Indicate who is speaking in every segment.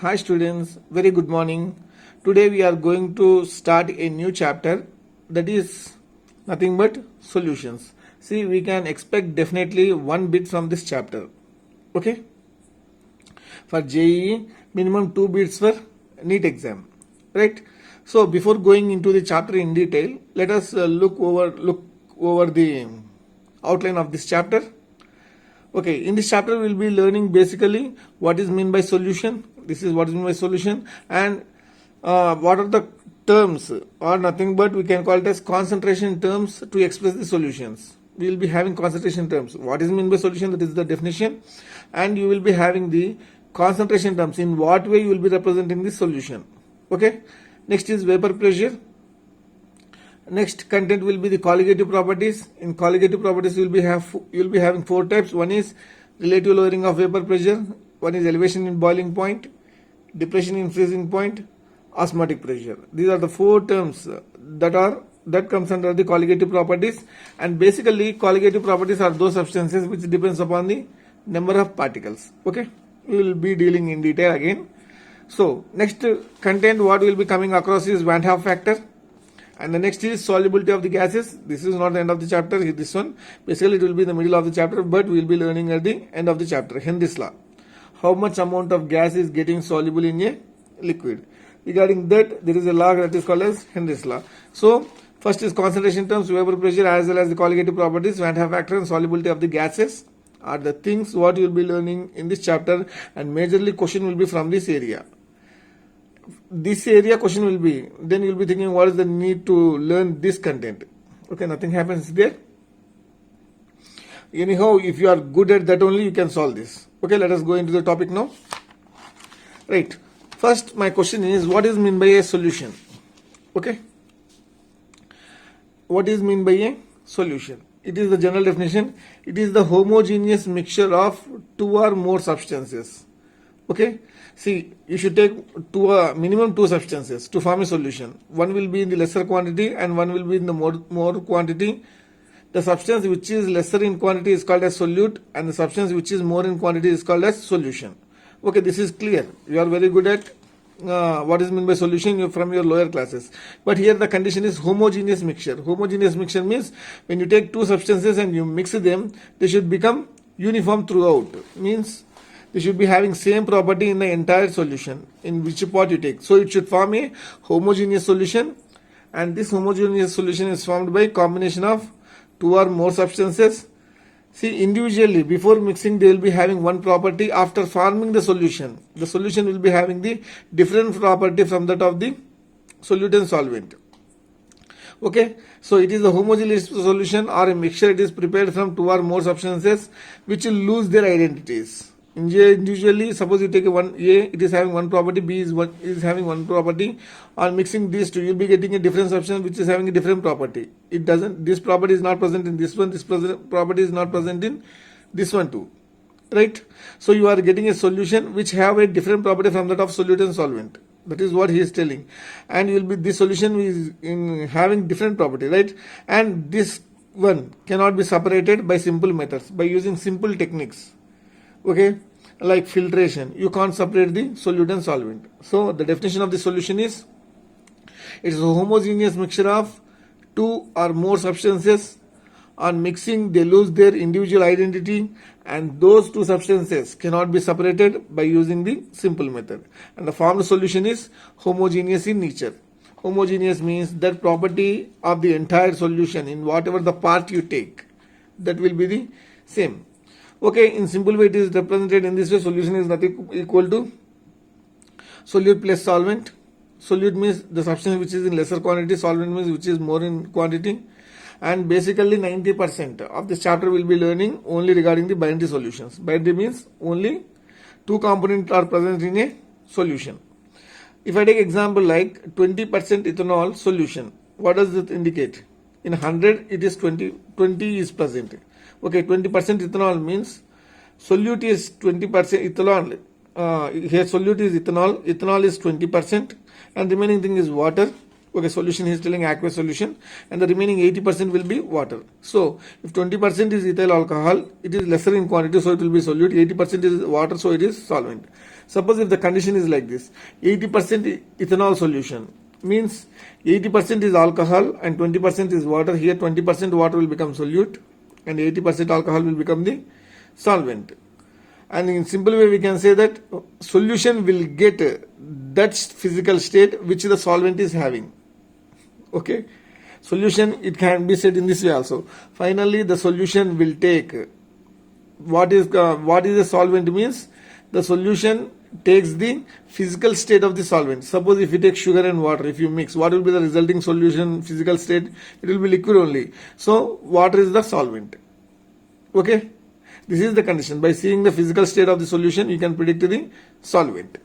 Speaker 1: Hi students, very good morning. Today we are going to start a new chapter that is nothing but solutions. See, we can expect definitely one bit from this chapter. Okay? For JEE, minimum 2 bits for NEET exam. Right? So before going into the chapter in detail, let us look over the outline of this chapter. Okay, in this chapter we will be learning basically what is meant by solution. This is what is meant by solution, and what are the terms, or nothing but we can call it as concentration terms to express the solutions. We will be having concentration terms. What is meant by solution? That is the definition, and you will be having the concentration terms. In what way you will be representing the solution? Okay. Next is vapor pressure. Next content will be the colligative properties. In colligative properties, you will be having 4 types. One is relative lowering of vapor pressure. One is elevation in boiling point, depression in freezing point, osmotic pressure. These are the 4 terms that comes under the colligative properties. And basically, colligative properties are those substances which depends upon the number of particles. Okay, we will be dealing in detail again. So next content what will be coming across is Van 't Hoff factor. And the next is solubility of the gases. This is not the end of the chapter. This one basically it will be in the middle of the chapter, but we will be learning at the end of the chapter. Henry's law. How much amount of gas is getting soluble in a liquid? Regarding that, there is a law that is called as Henry's law. So first is concentration terms, vapor pressure, as well as the colligative properties, Van 't Hoff factor, and solubility of the gases are the things what you will be learning in this chapter, and majorly question will be from this area. This area question will be, then you will be thinking what is the need to learn this content. Okay, nothing happens there. Anyhow, if you are good at that only, you can solve this. Okay, let us go into the topic now. Right. First, my question is, what is meant by a solution? Okay. What is meant by a solution? It is the general definition. It is the homogeneous mixture of 2 or more substances. Okay. See, you should take minimum 2 substances to form a solution. One will be in the lesser quantity and one will be in the more quantity. The substance which is lesser in quantity is called as solute, and the substance which is more in quantity is called as solution. Okay, this is clear. You are very good at what is meant by solution from your lower classes. But here the condition is homogeneous mixture. Homogeneous mixture means when you take 2 substances and you mix them, they should become uniform throughout. Means they should be having same property in the entire solution in which part you take. So it should form a homogeneous solution, and this homogeneous solution is formed by combination of 2 or more substances. See, individually before mixing they will be having one property. After forming the solution will be having the different property from that of the solute and solvent. Okay, so it is a homogeneous solution or a mixture. It is prepared from 2 or more substances which will lose their identities. Individually, suppose you take one A, it is having one property, B is having one property. On mixing these two, you will be getting a different substance which is having a different property. This property is not present in this one, this property is not present in this one too. Right? So you are getting a solution which have a different property from that of solute and solvent. That is what he is telling. And this solution is in having different property, right? And this one cannot be separated by simple methods, by using simple techniques. Okay, like filtration, you can't separate the solute and solvent. So the definition of the solution is, it is a homogeneous mixture of 2 or more substances. On mixing they lose their individual identity, and those 2 substances cannot be separated by using the simple method. And the formed solution is homogeneous in nature. Homogeneous means that property of the entire solution in whatever the part you take, that will be the same. Okay, in simple way it is represented in this way. Solution is nothing equal to solute plus solvent. Solute means the substance which is in lesser quantity, solvent means which is more in quantity. And basically 90% of this chapter will be learning only regarding the binary solutions. Binary means only 2 components are present in a solution. If I take example like 20% ethanol solution, what does it indicate? In 100 it is 20 is present. Okay, 20% ethanol means solute is 20% ethanol. Here solute is ethanol. Ethanol is 20%, and remaining thing is water. Okay, solution he is telling aqueous solution, and the remaining 80% will be water. So if 20% is ethyl alcohol, it is lesser in quantity, so it will be solute. 80% is water, so it is solvent. Suppose if the condition is like this, 80% ethanol solution means 80% is alcohol and 20% is water. Here 20% water will become solute and 80% alcohol will become the solvent. And in simple way we can say that solution will get that physical state which the solvent is having. Okay, solution, it can be said in this way also. Finally the solution will take what is the solvent means the solution takes the physical state of the solvent. Suppose if you take sugar and water, if you mix, what will be the resulting solution physical state? It will be liquid only. So water is the solvent. Okay, this is the condition. By seeing the physical state of the solution you can predict the solvent,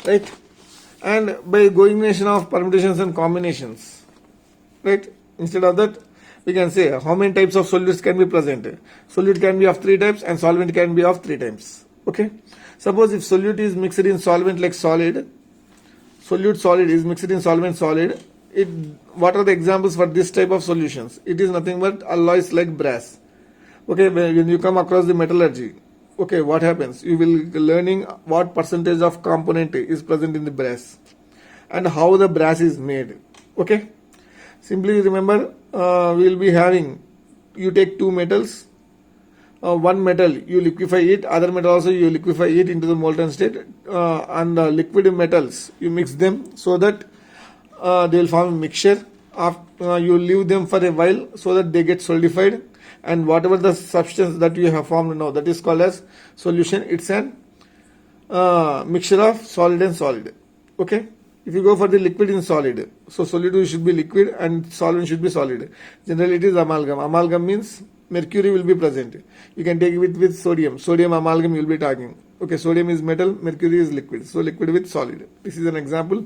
Speaker 1: right? And by combination of permutations and combinations, right? Instead of that we can say how many types of solutes can be present. Solute can be of 3 types and solvent can be of 3 types. Okay, suppose if solute is mixed in solvent like solid, solute solid is mixed in solvent solid, what are the examples for this type of solutions? It is nothing but alloys like brass. Okay, when you come across the metallurgy, okay, what happens? You will be learning what percentage of component is present in the brass and how the brass is made. Okay, simply remember, we will be having, you take 2 metals, one metal you liquefy it, other metal also you liquefy it into the molten state, and the liquid metals you mix them so that they will form a mixture. You leave them for a while so that they get solidified, and whatever the substance that you have formed now, that is called as solution. It's an mixture of solid and solid. Okay, if you go for the liquid in solid, so solid should be liquid and solvent should be solid. Generally it is amalgam. Amalgam means mercury will be present. You can take it with sodium. Sodium amalgam you will be talking. Okay, sodium is metal, mercury is liquid. So liquid with solid. This is an example.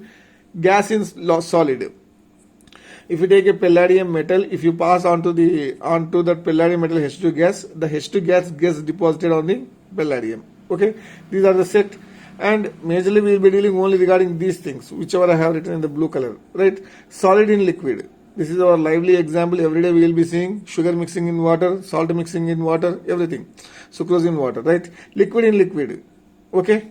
Speaker 1: Gas in solid. If you take a palladium metal, if you pass onto that palladium metal H2 gas, the H2 gas gets deposited on the palladium. Okay, these are the set. And majorly we will be dealing only regarding these things, whichever I have written in the blue color, right? Solid in liquid. This is our lively example. Every day we will be seeing sugar mixing in water, salt mixing in water, everything. Sucrose in water, right? Liquid in liquid. Okay,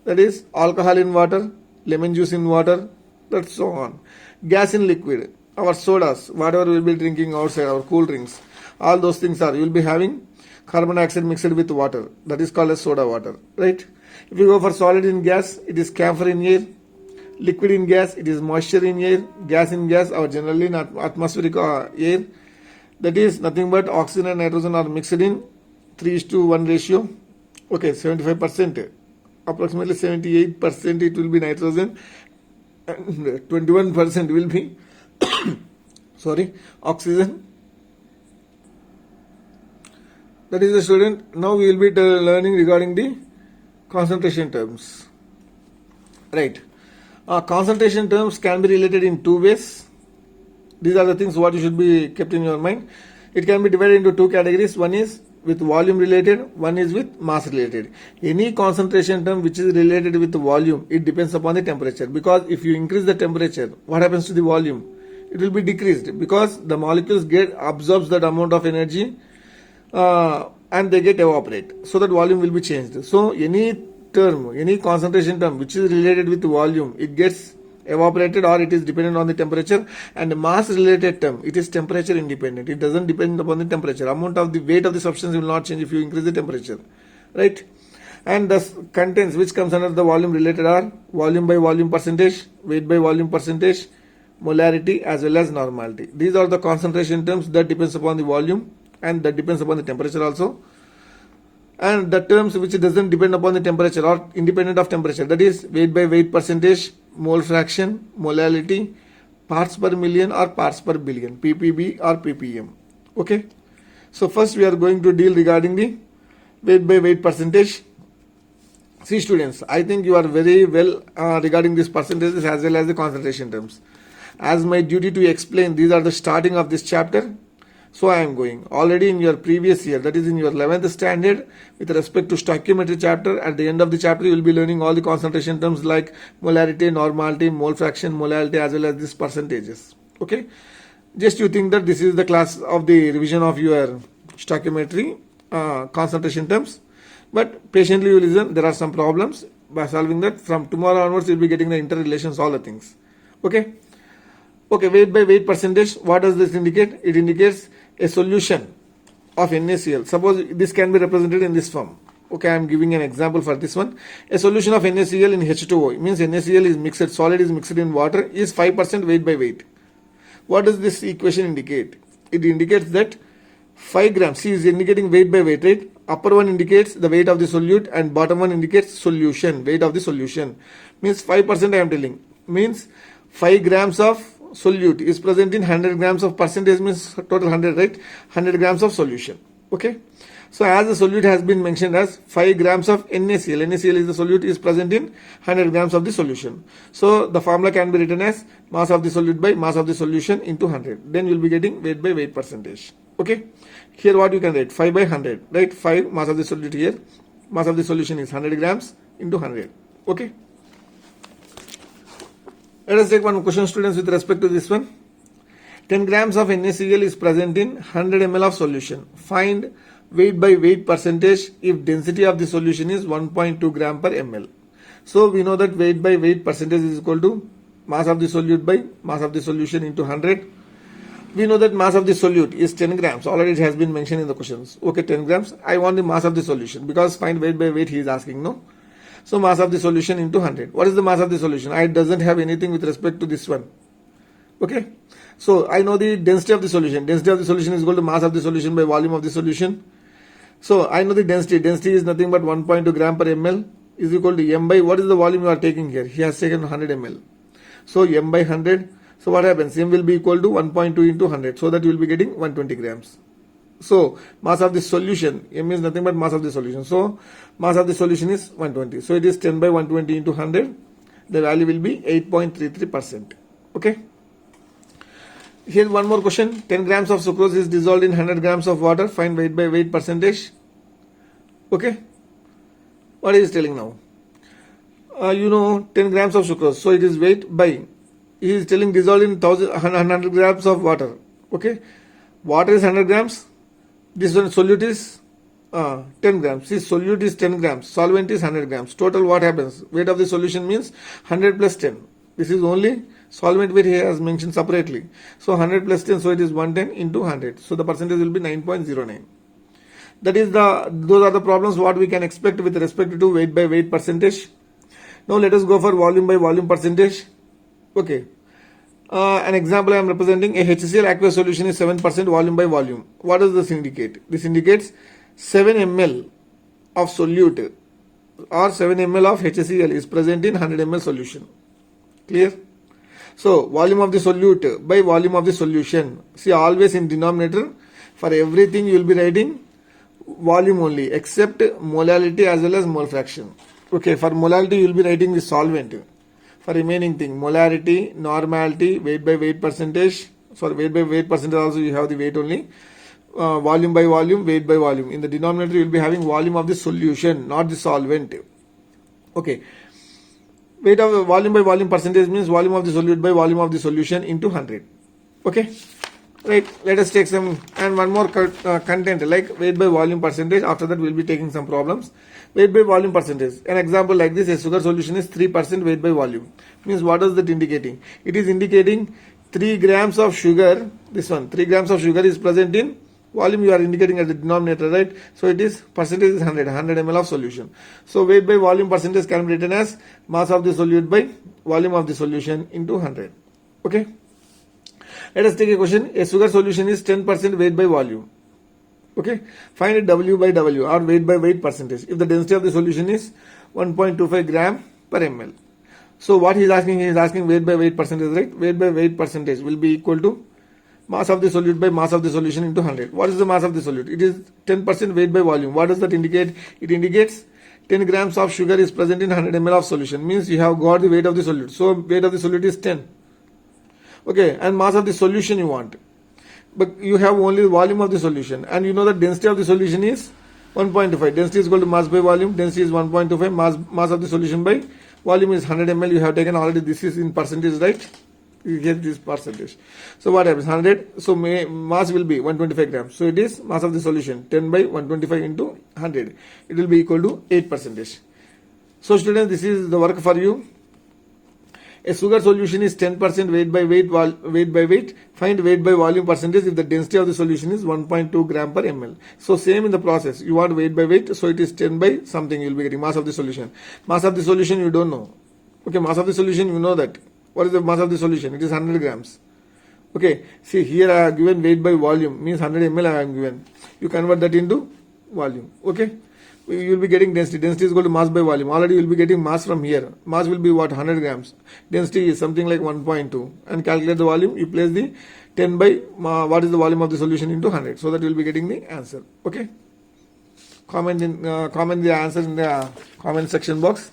Speaker 1: that is alcohol in water, lemon juice in water, that's so on. Gas in liquid. Our sodas, whatever we will be drinking outside, our cool drinks, all those things are, you will be having carbon dioxide mixed with water. That is called as soda water, right? If you go for solid in gas, it is camphor in air. Liquid in gas, it is moisture in air. Gas in gas, or generally in atmospheric air. That is nothing but oxygen and nitrogen are mixed in 3:1 ratio. Okay, 75%. Approximately 78% it will be nitrogen and 21% will be oxygen. That is the student. Now we will be learning regarding the concentration terms. Right. Concentration terms can be related in 2 ways. These are the things what you should be kept in your mind. It can be divided into 2 categories. One is with volume related, one is with mass related. Any concentration term which is related with volume, it depends upon the temperature. Because if you increase the temperature, what happens to the volume? It will be decreased because the molecules absorbs that amount of energy and they get evaporate. So that volume will be changed. So any concentration term which is related with volume, it gets evaporated or it is dependent on the temperature. And mass related term, it is temperature independent. It doesn't depend upon the temperature. Amount of the weight of the substance will not change if you increase the temperature, right? And the contents which comes under the volume related are volume by volume percentage, weight by volume percentage, molarity as well as normality. These are the concentration terms that depends upon the volume and that depends upon the temperature also. And the terms which doesn't depend upon the temperature or independent of temperature, that is weight by weight percentage, mole fraction, molality, parts per million or parts per billion, ppb or ppm. Okay, so first we are going to deal regarding the weight by weight percentage. See students, I think you are very well regarding these percentages as well as the concentration terms. As my duty to explain, these are the starting of this chapter. So I am going already in your previous year, that is in your 11th standard, with respect to stoichiometry chapter. At the end of the chapter, you will be learning all the concentration terms like molarity, normality, mole fraction, molality, as well as these percentages. Okay, just you think that this is the class of the revision of your stoichiometry concentration terms. But patiently you listen, there are some problems. By solving that, from tomorrow onwards you'll be getting the interrelations, all the things. Okay. Okay, weight by weight percentage, what does this indicate? It indicates a solution of NaCl. Suppose this can be represented in this form. Okay, I am giving an example for this one. A solution of NaCl in H2O, it means NaCl is mixed, solid is mixed in water, is 5% weight by weight. What does this equation indicate? It indicates that 5 grams, C is indicating weight by weight, right? Upper one indicates the weight of the solute and bottom one indicates solution, weight of the solution. Means 5% I am telling. Means 5 grams of solute is present in 100 grams of percentage, means total 100, right? 100 grams of solution. Okay. So as the solute has been mentioned as 5 grams of NaCl. NaCl is the solute is present in 100 grams of the solution. So the formula can be written as mass of the solute by mass of the solution into 100. Then you will be getting weight by weight percentage. Okay. Here what you can write? 5 by 100. Right? 5 mass of the solute here. Mass of the solution is 100 grams into 100. Okay. Let us take one question, students, with respect to this one. 10 grams of NaCl is present in 100 ml of solution. Find weight by weight percentage if density of the solution is 1.2 gram per ml. So we know that weight by weight percentage is equal to mass of the solute by mass of the solution into 100. We know that mass of the solute is 10 grams. Already it has been mentioned in the questions. Okay, 10 grams. I want the mass of the solution because find weight by weight he is asking, no? So mass of the solution into 100. What is the mass of the solution? I doesn't have anything with respect to this one. Okay. So I know the density of the solution. Density of the solution is equal to mass of the solution by volume of the solution. So I know the density. Density is nothing but 1.2 gram per ml is equal to m by, what is the volume you are taking here? He has taken 100 ml. So m by 100. So what happens? M will be equal to 1.2 into 100. So that you will be getting 120 grams. So mass of the solution, m is nothing but mass of the solution. So mass of the solution is 120. So it is 10 by 120 into 100. The value will be 8.33%. Okay. Here one more question. 10 grams of sucrose is dissolved in 100 grams of water. Find weight by weight percentage. Okay. What is telling now? 10 grams of sucrose. So it is weight by, he is telling dissolved in 100 grams of water. Okay. Water is 100 grams. This one solute is 10 grams. See, solute is 10 grams. Solvent is 100 grams. Total what happens? Weight of the solution means 100 plus 10. This is only solvent weight he has mentioned separately. So 100 plus 10, so it is 110 into 100. So the percentage will be 9.09. That is those are the problems what we can expect with respect to weight by weight percentage. Now let us go for volume by volume percentage. Okay. An example I am representing, a HCl aqueous solution is 7% volume by volume. What does this indicate? This indicates 7 ml of solute or 7 ml of HCl is present in 100 ml solution. Clear? So volume of the solute by volume of the solution. See, always in denominator for everything you will be writing volume only except molality as well as mole fraction. Okay, for molality you will be writing the solvent. For remaining thing, molarity, normality, weight by weight percentage. For weight by weight percentage also you have the weight only. Volume by volume, weight by volume. In the denominator you will be having volume of the solution, not the solvent. Okay. Weight of volume by volume percentage means volume of the solute by volume of the solution into 100. Okay. Right. Let us take some and one more content like weight by volume percentage. After that we will be taking some problems. Weight by volume percentage. An example like this, a sugar solution is 3% weight by volume. Means what is that indicating? It is indicating 3 grams of sugar. This one, 3 grams of sugar is present in volume. You are indicating at the denominator, right? So it is percentage is 100 ml of solution. So weight by volume percentage can be written as mass of the solute by volume of the solution into 100. Okay. Let us take a question. A sugar solution is 10% weight by volume. Okay. Find W by W or weight by weight percentage. If the density of the solution is 1.25 gram per ml. So what he is asking weight by weight percentage, right? Weight by weight percentage will be equal to mass of the solute by mass of the solution into 100. What is the mass of the solute? It is 10% weight by volume. What does that indicate? It indicates 10 grams of sugar is present in 100 ml of solution. Means you have got the weight of the solute. So weight of the solute is 10. Okay. And mass of the solution you want. But you have only the volume of the solution. And you know that density of the solution is 1.25. Density is equal to mass by volume. Density is 1.25. Mass of the solution by volume is 100 ml. You have taken already. This is in percentage, right? You get this percentage. So what happens? 100. So mass will be 125 grams. So it is mass of the solution 10 by 125 into 100. It will be equal to 8%. So students, this is the work for you. A sugar solution is 10% weight by weight. Find weight by volume percentage if the density of the solution is 1.2 gram per ml. So same in the process. You want weight by weight. So it is 10 by something. You will be getting mass of the solution. Mass of the solution you don't know. Okay, mass of the solution you know that. What is the mass of the solution? It is 100 grams. Okay, see here I have given weight by volume. Means 100 ml I am given. You convert that into volume. Okay. You will be getting density. Density is equal to mass by volume. Already you will be getting mass from here. Mass will be what? 100 grams. Density is something like 1.2. And calculate the volume. You place the 10 by what is the volume of the solution into 100. So that you will be getting the answer. Okay. Comment the answer in the comment section box.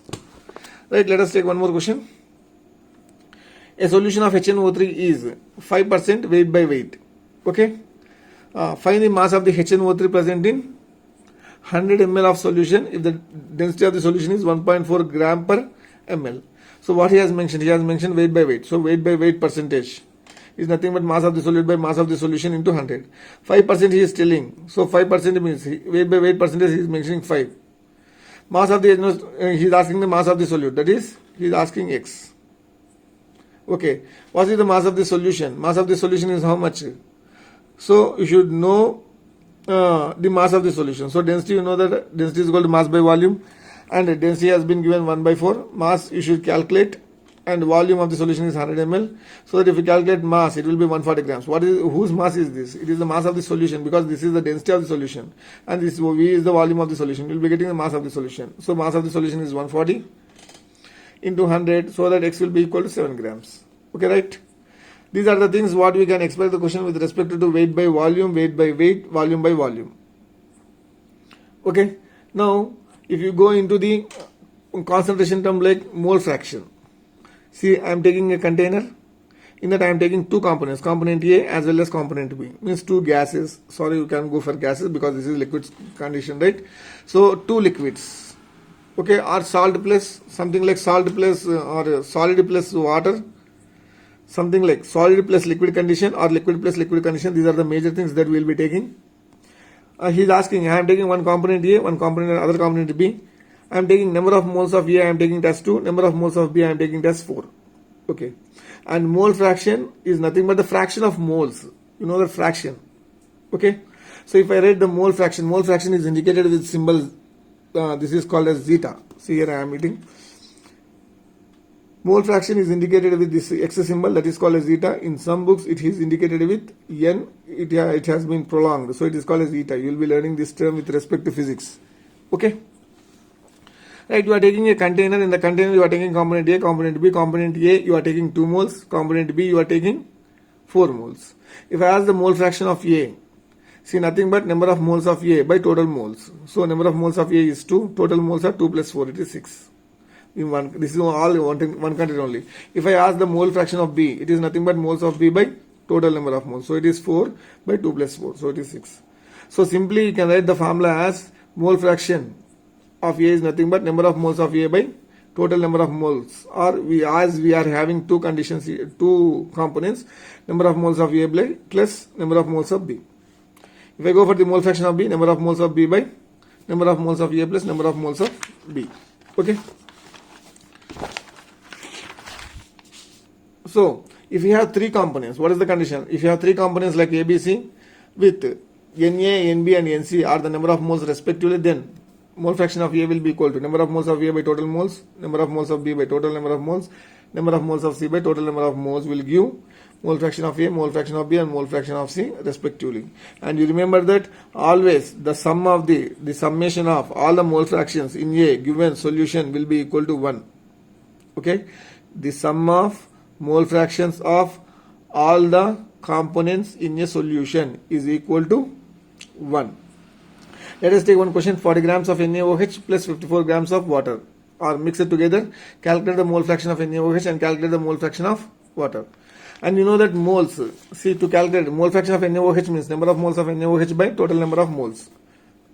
Speaker 1: Right. Let us take one more question. A solution of HNO3 is 5% weight by weight. Okay. Find the mass of the HNO3 present in 100 ml of solution if the density of the solution is 1.4 gram per ml. So what he has mentioned? He has mentioned weight by weight. So weight by weight percentage is nothing but mass of the solute by mass of the solution into 100. 5% he is telling. So 5% means weight by weight percentage he is mentioning 5. Mass of the he is asking the mass of the solute. That is, he is asking X. Okay. What is the mass of the solution? Mass of the solution is how much? So you should know the mass of the solution. So density, you know that density is equal to mass by volume, and density has been given 1/4. Mass you should calculate, and volume of the solution is 100 ml. So that if you calculate mass, it will be 140 grams. Whose mass is this? It is the mass of the solution, because this is the density of the solution, and this V is the volume of the solution. You will be getting the mass of the solution. So mass of the solution is 140 into 100, so that X will be equal to 7 grams. Okay, right? These are the things what we can expect the question with respect to weight by volume, weight by weight, volume by volume. Okay. Now, if you go into the concentration term like mole fraction. See, I am taking a container. In that I am taking two components, component A as well as component B. Means two gases. Sorry, you can go for gases because this is liquid condition, right? So, two liquids. Okay, or salt plus, something like salt plus or solid plus water. Something like solid plus liquid condition or liquid plus liquid condition. These are the major things that we will be taking. He is asking, I am taking one component A, one component, other component B. I am taking number of moles of A, I am taking test 2. Number of moles of B, I am taking test 4. Okay. And mole fraction is nothing but the fraction of moles. You know the fraction. Okay. So if I write the mole fraction is indicated with symbol. This is called as zeta. See here I am writing. Mole fraction is indicated with this X symbol, that is called as zeta. In some books it is indicated with N. It has been prolonged. So it is called as zeta. You will be learning this term with respect to physics. Okay. Right, you are taking a container. In the container you are taking component A, component B. Component A you are taking 2 moles. Component B you are taking 4 moles. If I ask the mole fraction of A, see nothing but number of moles of A by total moles. So number of moles of A is 2. Total moles are 2 plus 4. It is 6. In one, this is all one content only. If I ask the mole fraction of B, it is nothing but moles of B by total number of moles. So it is 4 by 2 plus 4. So it is 6. So simply you can write the formula as mole fraction of A is nothing but number of moles of A by total number of moles. Or as we are having two conditions, two components, number of moles of A by plus number of moles of B. If I go for the mole fraction of B, number of moles of B by number of moles of A plus number of moles of B. Okay. So, if you have three components, what is the condition? If you have three components like ABC with Na, Nb and Nc are the number of moles respectively, then mole fraction of A will be equal to number of moles of A by total moles, number of moles of B by total number of moles, number of moles of C by total number of moles will give mole fraction of A, mole fraction of B and mole fraction of C respectively. And you remember that always the sum of the summation of all the mole fractions in a given solution will be equal to 1. Okay, the sum of mole fractions of all the components in a solution is equal to 1. Let us take one question. 40 grams of NaOH plus 54 grams of water are mixed together. Calculate the mole fraction of NaOH and calculate the mole fraction of water. And you know that moles, see, to calculate mole fraction of NaOH means number of moles of NaOH by total number of moles.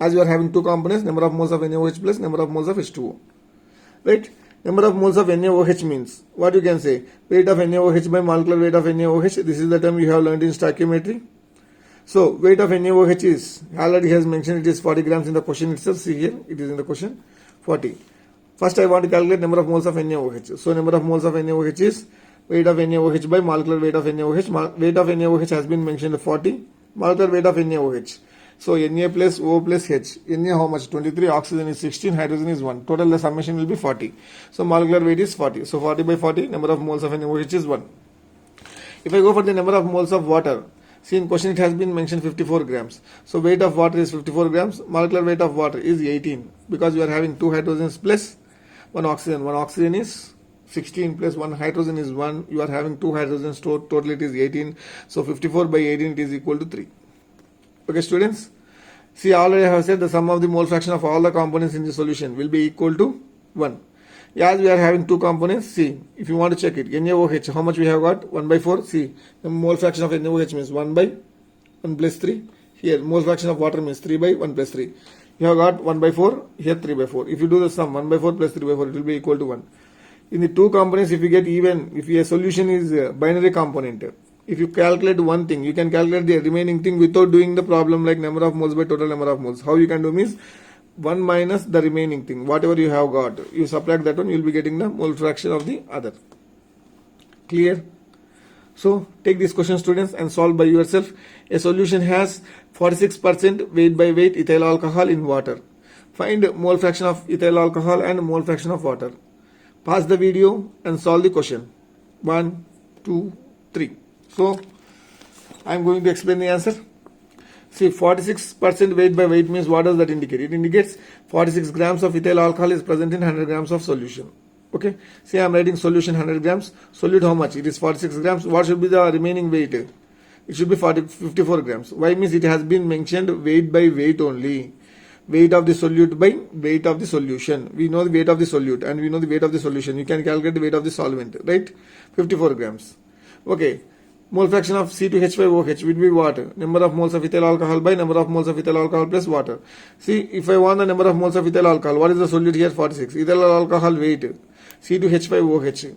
Speaker 1: As you are having two components, number of moles of NaOH plus number of moles of H2O. Right? Number of moles of NaOH means, what you can say, weight of NaOH by molecular weight of NaOH. This is the term you have learned in stoichiometry. So weight of NaOH is, already has mentioned, it is 40 grams in the question itself. See here, it is in the question, 40. First I want to calculate number of moles of NaOH. So number of moles of NaOH is weight of NaOH by molecular weight of NaOH. Weight of NaOH has been mentioned 40. Molecular weight of NaOH. So Na plus O plus H. Na how much? 23. Oxygen is 16. Hydrogen is 1. Total the summation will be 40. So molecular weight is 40. So 40 by 40, number of moles of NaOH is 1. If I go for the number of moles of water, see in question it has been mentioned 54 grams. So weight of water is 54 grams. Molecular weight of water is 18. Because you are having 2 hydrogens plus 1 oxygen. 1 oxygen is 16 plus 1 hydrogen is 1. You are having 2 hydrogens, total it is 18. So 54 by 18 it is equal to 3. Okay students, see already I have said the sum of the mole fraction of all the components in the solution will be equal to 1. As we are having 2 components, see if you want to check it, NaOH, how much we have got? 1 by 4. See the mole fraction of NaOH means 1 by 1 plus 3. Here mole fraction of water means 3 by 1 plus 3. You have got 1 by 4, here 3 by 4. If you do the sum, 1 by 4 plus 3 by 4, it will be equal to 1. In the 2 components, if you get even, if a solution is a binary component, if you calculate one thing, you can calculate the remaining thing without doing the problem like number of moles by total number of moles. How you can do means 1 minus the remaining thing, whatever you have got. You subtract that one, you will be getting the mole fraction of the other. Clear? So take this question students and solve by yourself. A solution has 46% weight by weight ethyl alcohol in water. Find mole fraction of ethyl alcohol and mole fraction of water. Pause the video and solve the question. 1, 2, 3. So I am going to explain the answer. See 46% weight by weight means what does that indicate? It indicates 46 grams of ethyl alcohol is present in 100 grams of solution. Okay. See I am writing solution 100 grams. Solute how much? It is 46 grams. What should be the remaining weight? It should be 54 grams. Why? Means it has been mentioned weight by weight only. Weight of the solute by weight of the solution. We know the weight of the solute and we know the weight of the solution. You can calculate the weight of the solvent, right? 54 grams. Okay. Mole fraction of C2H5OH will be what? Number of moles of ethyl alcohol by number of moles of ethyl alcohol plus water. See, if I want the number of moles of ethyl alcohol, what is the solute here? 46. Ethyl alcohol weight, C2H5OH.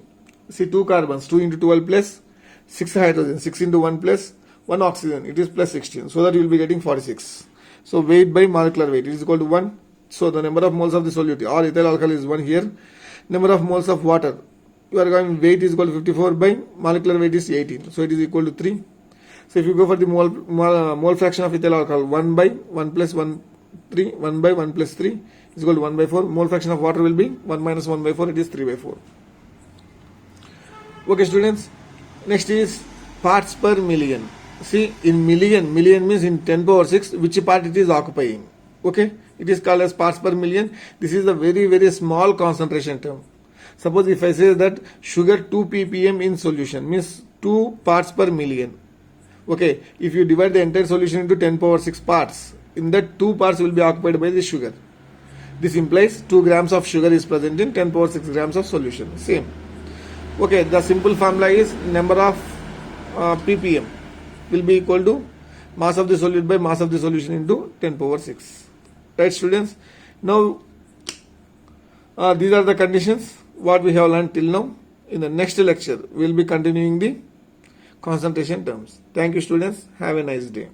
Speaker 1: See, 2 carbons, 2 into 12 plus 6 hydrogen, 6 into 1 plus 1 oxygen. It is plus 16. So that you will be getting 46. So weight by molecular weight is equal to 1. So the number of moles of the solute or ethyl alcohol is 1 here. Number of moles of water, you are going weight is equal to 54 by molecular weight is 18. So it is equal to 3. So if you go for the mole fraction of ethyl alcohol, 1 by 1 plus 1, 3, 1 by 1 plus 3 is equal to 1 by 4. Mole fraction of water will be 1 minus 1 by 4, it is 3 by 4. Okay students, next is parts per million. See in million means in 10 power 6 which part it is occupying. Okay, it is called as parts per million. This is a very small concentration term. Suppose if I say that sugar 2 ppm in solution means 2 parts per million. Okay, if you divide the entire solution into 10 power 6 parts, in that 2 parts will be occupied by the sugar. This implies 2 grams of sugar is present in 10 power 6 grams of solution. Same. Okay, the simple formula is number of ppm will be equal to mass of the solute by mass of the solution into 10 power 6. Right students? Now these are the conditions what we have learned till now. In the next lecture we will be continuing the concentration terms. Thank you students. Have a nice day.